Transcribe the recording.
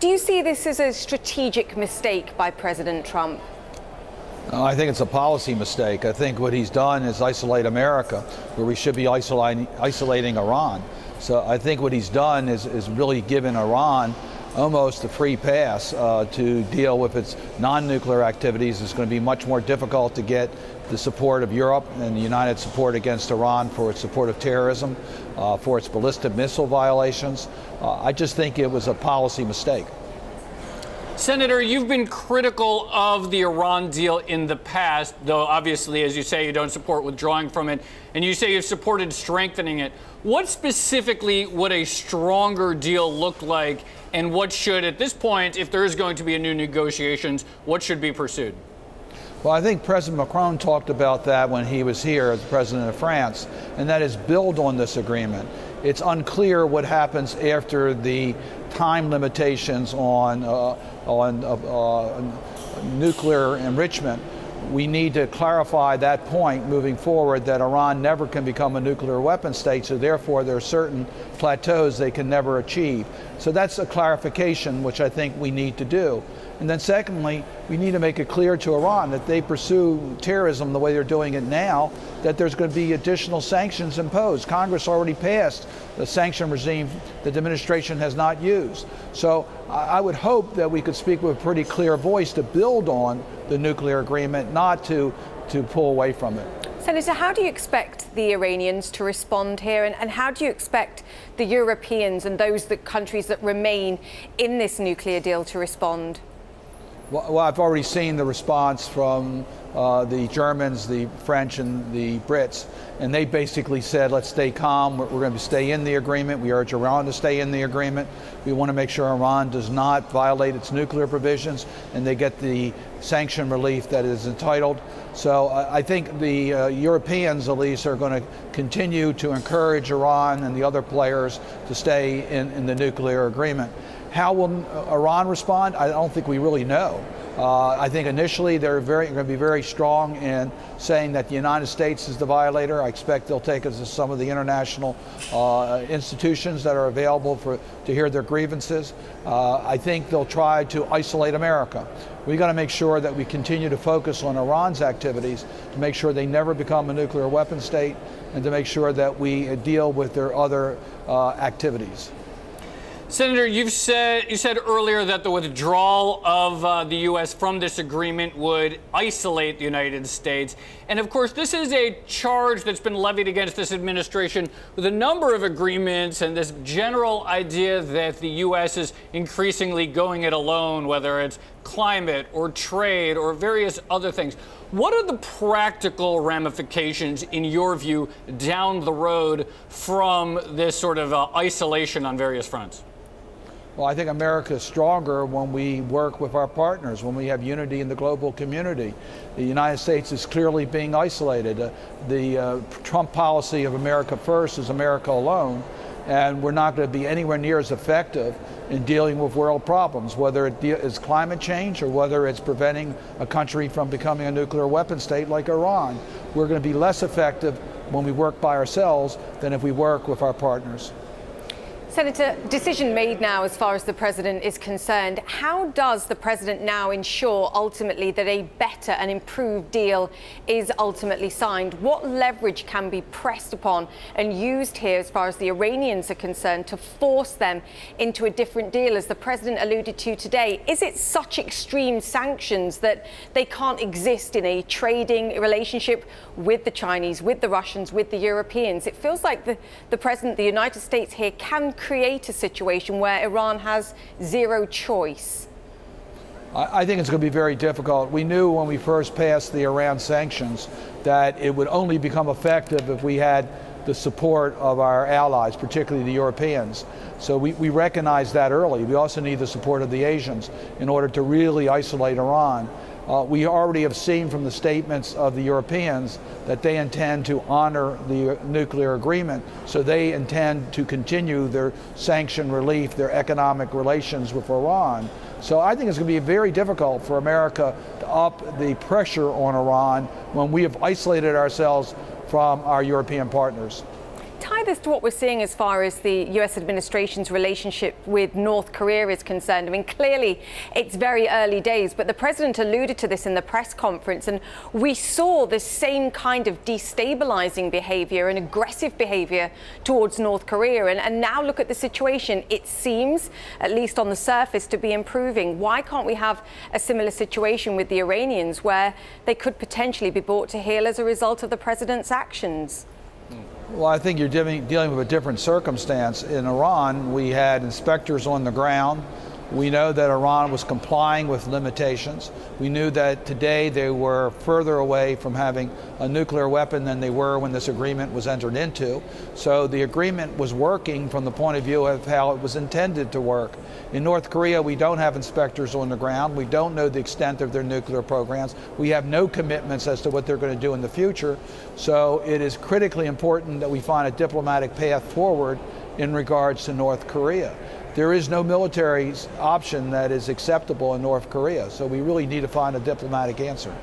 Do you see this as a strategic mistake by President Trump? I think it's a policy mistake. I think what he's done is isolate America, where we should be isolating Iran. So I think what he's done is really given Iran almost a free pass to deal with its non-nuclear activities. It's going to be much more difficult to get the support of Europe and the united support against Iran for its support of terrorism, for its ballistic missile violations. I just think it was a policy mistake. Senator, you've been critical of the Iran deal in the past, though obviously, as you say, you don't support withdrawing from it, and you say you've supported strengthening it. What specifically would a stronger deal look like, and what should, at this point, if there is going to be a new negotiations, what should be pursued? Well, I think President Macron talked about that when he was here as president of France, and that is build on this agreement. It's unclear what happens after the time limitations on nuclear enrichment. We need to clarify that point moving forward, that Iran never can become a nuclear weapon state, so therefore there are certain plateaus they can never achieve. So that's a clarification which I think we need to do. And then secondly, we need to make it clear to Iran that they pursue terrorism the way they're doing it now, that there's going to be additional sanctions imposed. Congress already passed the sanction regime that the administration has not used. So I would hope that we could speak with a pretty clear voice to build on the nuclear agreement, not to pull away from it. Senator, how do you expect the Iranians to respond here, and how do you expect the Europeans and those countries that remain in this nuclear deal to respond? Well, I've already seen the response from the Germans, the French, and the Brits, and they basically said, let's stay calm. We're going to stay in the agreement. We urge Iran to stay in the agreement. We want to make sure Iran does not violate its nuclear provisions, and they get the sanction relief that is entitled. So I think the Europeans, at least, are going to continue to encourage Iran and the other players to stay in the nuclear agreement. How will Iran respond? I don't think we really know. I think initially they're going to be very strong in saying that the United States is the violator. I expect they'll take us to some of the international institutions that are available to hear their grievances. I think they'll try to isolate America. We've got to make sure that we continue to focus on Iran's activities, to make sure they never become a nuclear weapon state, and to make sure that we deal with their other activities. Senator, you said earlier that the withdrawal of the U.S. from this agreement would isolate the United States. And of course, this is a charge that's been levied against this administration with a number of agreements and this general idea that the U.S. is increasingly going it alone, whether it's climate or trade or various other things. What are the practical ramifications, in your view, down the road from this sort of isolation on various fronts? Well, I think America is stronger when we work with our partners, when we have unity in the global community. The United States is clearly being isolated. The Trump policy of America first is America alone, and we're not going to be anywhere near as effective in dealing with world problems, whether it is climate change or whether it's preventing a country from becoming a nuclear weapon state like Iran. We're going to be less effective when we work by ourselves than if we work with our partners. Senator, decision made now as far as the president is concerned. How does the president now ensure ultimately that a better and improved deal is ultimately signed? What leverage can be pressed upon and used here as far as the Iranians are concerned to force them into a different deal, as the president alluded to today? Is it such extreme sanctions that they can't exist in a trading relationship with the Chinese, with the Russians, with the Europeans? It feels like the president, the United States here, can create a situation where Iran has zero choice. I think it's going to be very difficult. We knew when we first passed the Iran sanctions that it would only become effective if we had the support of our allies, particularly the Europeans. So we recognized that early. We also need the support of the Asians in order to really isolate Iran. We already have seen from the statements of the Europeans that they intend to honor the nuclear agreement, so they intend to continue their sanction relief, their economic relations with Iran. So I think it's going to be very difficult for America to up the pressure on Iran when we have isolated ourselves from our European partners. Tie as to what we're seeing as far as the US administration's relationship with North Korea is concerned? I mean, clearly it's very early days, but the president alluded to this in the press conference, and we saw the same kind of destabilizing behavior and aggressive behavior towards North Korea. And now look at the situation. It seems, at least on the surface, to be improving. Why can't we have a similar situation with the Iranians, where they could potentially be brought to heel as a result of the president's actions? Well, I think you're dealing with a different circumstance. In Iran, we had inspectors on the ground. We know that Iran was complying with limitations. We knew that today they were further away from having a nuclear weapon than they were when this agreement was entered into. So the agreement was working from the point of view of how it was intended to work. In North Korea, we don't have inspectors on the ground. We don't know the extent of their nuclear programs. We have no commitments as to what they're going to do in the future. So it is critically important that we find a diplomatic path forward in regards to North Korea. There is no military option that is acceptable in North Korea, so we really need to find a diplomatic answer.